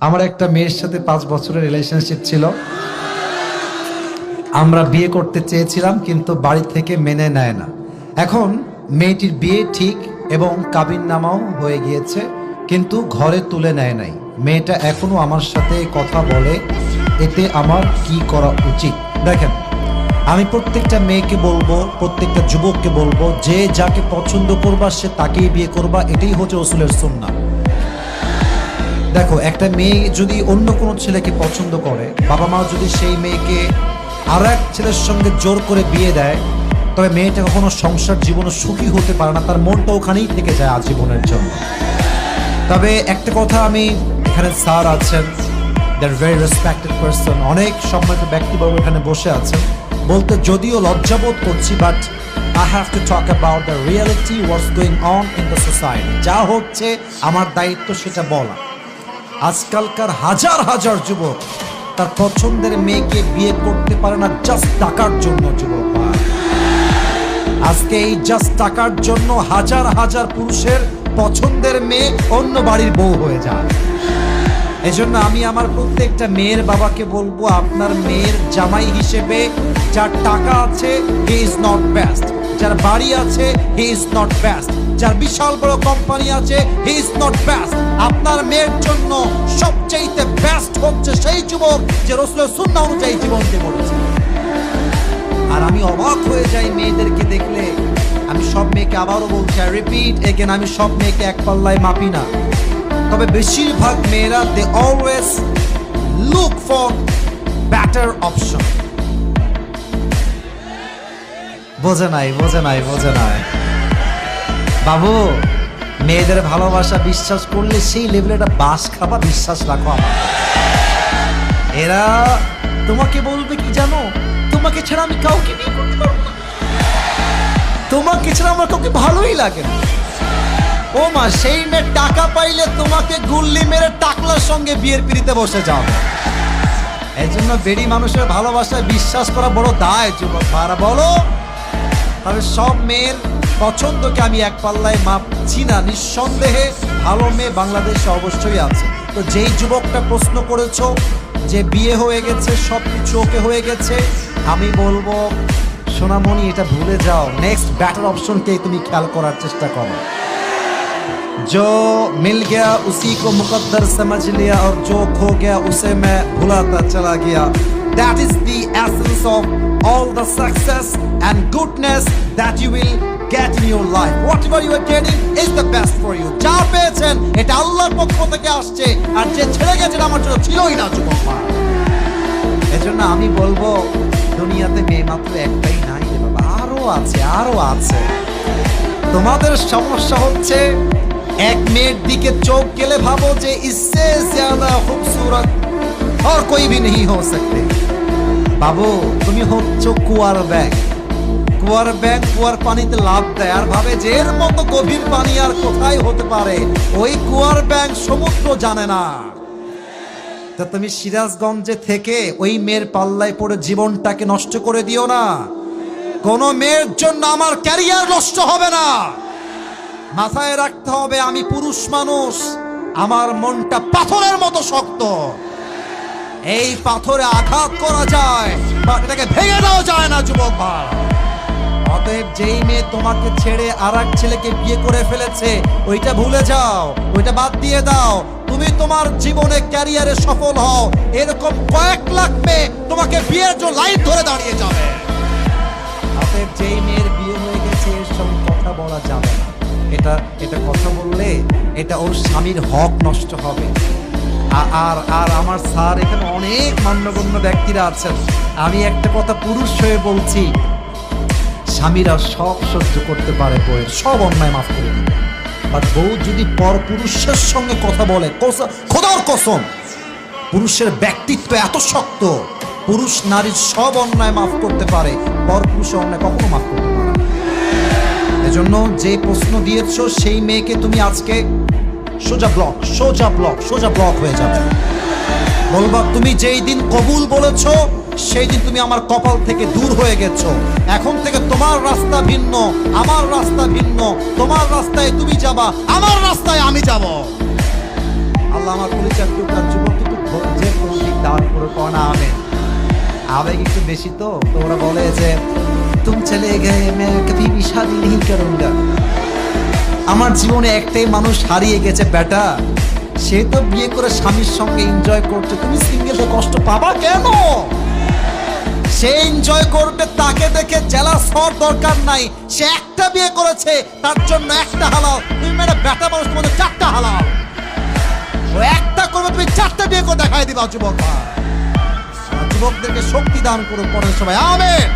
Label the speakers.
Speaker 1: আমার একটা মেয়ের সাথে 5 বছরের রিলেশনশিপ ছিল। আমরা বিয়ে করতে চেয়েছিলাম কিন্তু বাড়ি থেকে মেনে নেয় না। এখন মেয়েটির বিয়ে ঠিক এবং কাবিননামাও হয়ে গিয়েছে, কিন্তু ঘরে তুলে নেয় নাই। মেয়েটা এখনো আমার সাথে কথা বলে, এতে আমার কি করা উচিত? দেখেন, আমি প্রত্যেকটা মেয়েকে বলবো, প্রত্যেকটা যুবককে বলবো, যে যাকে পছন্দ করবা সে তাকেই বিয়ে করবা। এটাই হচ্ছে রাসূলের সুন্নাহ। দেখো, একটা মেয়ে যদি অন্য কোনো ছেলেকে পছন্দ করে, বাবা মা যদি সেই মেয়েকে আর এক ছেলের সঙ্গে জোর করে বিয়ে দেয়, তবে মেয়েটা কখনো সংসার জীবনে সুখী হতে পারে না, তার মনটা ওখানেই থেকে যায় আজীবনের জন্য। তবে একটা কথা, আমি এখানে স্যার আছেন, দ্যাট ভেরি রেসপেক্টেড পারসন, অনেক সম্মানিত ব্যক্তিবর্গ এখানে বসে আছেন, বলতে যদিও লজ্জাবোধ করছি, but I have to talk about the reality, what's going on in the society. যা হচ্ছে আমার দায়িত্ব সেটা বলা। আজকালকার হাজার হাজার যুবক তার পছন্দের মেয়েকে বিয়ে করতে পারে না জাস্ট টাকার জন্য। যুবক ভাই, আজকে এই জাস্ট টাকার জন্য হাজার হাজার পুরুষের পছন্দের মেয়ে অন্য বাড়ির বউ হয়ে যায়। এজন্য আমি আমার প্রত্যেকটা মেয়ের বাবাকে বলবো, আপনার মেয়ের জামাই হিসেবে যার টাকা আছে হি ইজ নট বেস্ট, যার বাড়ি আছে হি ইজ নট বেস্ট, যার বিশাল বড় কোম্পানি আছে হি ইজ নট বেস্ট। আপনার মেয়ের জন্য সবচেয়ে বেস্ট হচ্ছে সেই যুবক যে রাসূলের সুন্নাহ অনুযায়ী জীবন দিয়ে মরেছে। আর আমি অবাক হয়ে যাই মেয়েদেরকে দেখলে। আমি সব মেয়েকে আবারও বলছি, আই রিপিট এগেন, আমি সব মেয়েকে এক পাল্লায় মাপি না, তবে বেশিরভাগ মেয়েরা they always look for better option. বোঝে নাই বাবু, মেয়েদের ভালোবাসা বিশ্বাস করলে সেই লেভেলে একটা বাস খাবা, বিশ্বাস রাখো আমার। এরা তোমাকে বলবে কি জানো, তোমাকে ছাড়া আমি কাউকে বিয়ে করতে পারবো না, তোমাকে ছাড়া আমার কাউকে ভালোই লাগে না। ও মা, সেই মেয়ে টাকা পাইলে তোমাকে গুল্লি মেরে টাকলার সঙ্গে বিয়ের পিড়িতে বসে যাবে। এই জন্য বেড়ি মানুষের ভালোবাসায় বিশ্বাস করা বড় দায়। যুবক ভাইরা বলো, তবে সব মেয়ের পছন্দকে আমি এক পাল্লায় মাপছি না। নিঃসন্দেহে ভালো মেয়ে বাংলাদেশে অবশ্যই আছে। তো যেই যুবকটা প্রশ্ন করেছো যে বিয়ে হয়ে গেছে, সব কিছু ওকে হয়ে গেছে, আমি বলবো সোনামণি, এটা ভুলে যাও। নেক্সট বেটার অপশনকেই তুমি খেয়াল করার চেষ্টা করো। जो मिल गया उसी को मुकद्दर समझ लिया और जो खो गया उसे मैं भुलाता चला गया. That is the essence of all the success and goodness that you will get in your life. Whatever you are getting is the best for you. যা পেয়েছেন এটা আল্লাহর পক্ষ থেকে আসছে, আর যে ছেড়ে গেছেন আমার জন্য ছিলই না। যুবক মা, এজন্য আমি বলবো, দুনিয়াতে মেয়ে মাত্র একটাই নাই রে বাবা, আরো আছে। তোমাদের সমস্যা হচ্ছে এক মেয়ের দিকে চোখ গেলে ভাবো যে इससे ज्यादा खूबसूरत और कोई भी नहीं हो सकते। বাবু, তুমি হচ্ছ কুয়ার ব্যাগ। কুয়ার পানিতে লাফ দেয় আর ভাবে যে এর মতো গভীর পানি আর কোথায় হতে পারে। ওই কুয়ার ব্যাগ সমুদ্র জানে না। তা তুমি সিরাজগঞ্জে থেকে ওই মেয়ের পাল্লায় পড়ে জীবনটাকে নষ্ট করে দিও না। কোন মেয়ের জন্য আমার ক্যারিয়ার নষ্ট হবে না। মাথায় রাখতে হবে, আমি পুরুষ মানুষ, আমার মনটা পাথরের মতো শক্ত। এই পাথরে আঘাত করা যায়, বাট এটাকে ভেঙে দেওয়া যায় না। যুবক ভাই, অতএব যেই মেয়ে তোমাকে ছেড়ে আর এক ছেলেকে বিয়ে করে ফেলেছে, ওইটা ভুলে যাও, ওইটা বাদ দিয়ে দাও। তুমি তোমার জীবনে ক্যারিয়ারে সফল হও, এরকম কয়েক লাখ মেয়ে তোমাকে বিয়ের জন্য লাইন ধরে দাঁড়িয়ে যাবে। অতএব যেই মেয়ের বিয়ে হয়ে গেছে এর সঙ্গে কথা বলা যাবে না। এটা কথা বললে এটা ওর স্বামীর হক নষ্ট হবে। আর আমার স্যার এখানে অনেক মান্যগণ্য ব্যক্তিরা আছেন, আমি একটা কথা পুরুষ হয়ে বলছি, স্বামীরা সব সহ্য করতে পারে, বউয়ের সব অন্যায় মাফ করে দিবে। বাট বউ যদি পর পুরুষের সঙ্গে কথা বলে, খোদার কসম, পুরুষের ব্যক্তিত্ব এত শক্ত, পুরুষ নারীর সব অন্যায় মাফ করতে পারে, পর পুরুষের অন্যায় কখনো মাফ করতে পারে না। এজন্য যে প্রশ্ন দিয়েছো সেই মেয়েকে তুমি আজকে সোজা ব্লক হয়ে যাবে। বলবা, তুমি যেই দিন কবুল বলেছো সেই দিন তুমি আমার কপাল থেকে দূর হয়ে গেছো। এখন থেকে তোমার রাস্তা ভিন্ন, আমার রাস্তা ভিন্ন। তোমার রাস্তায় তুমি যাবা, আমার রাস্তায় আমি যাব। আল্লাহ আমার পরিচয় যুবক কয় না আবেগ, আবেগ একটু বেশি তো ওরা বলে যে তুম চলে গয়ে मैं कभी भी शादी नहीं करूंगा। আমার জীবনে একটাই মানুষ হারিয়ে গেছে বেটা, সে তো বিয়ে করে স্বামীর সঙ্গে এনজয় করছে, তুমি সিঙ্গেলে কষ্ট পাবা কেন? সে এনজয় করবে, তাকে দেখে জেলাস হওয়ার দরকার নাই। সে একটা বিয়ে করেছে, তার জন্য একটা হালাল। তুমি মেয়েটা বেটা মানুষ, তোমাদের চারটা হালাল। ও একটা করবে, তুমি চারটা বিয়ে করে দেখাই দিবা। যুবকদেরকে শক্তি দান করুন পরের সবাই, আমেন।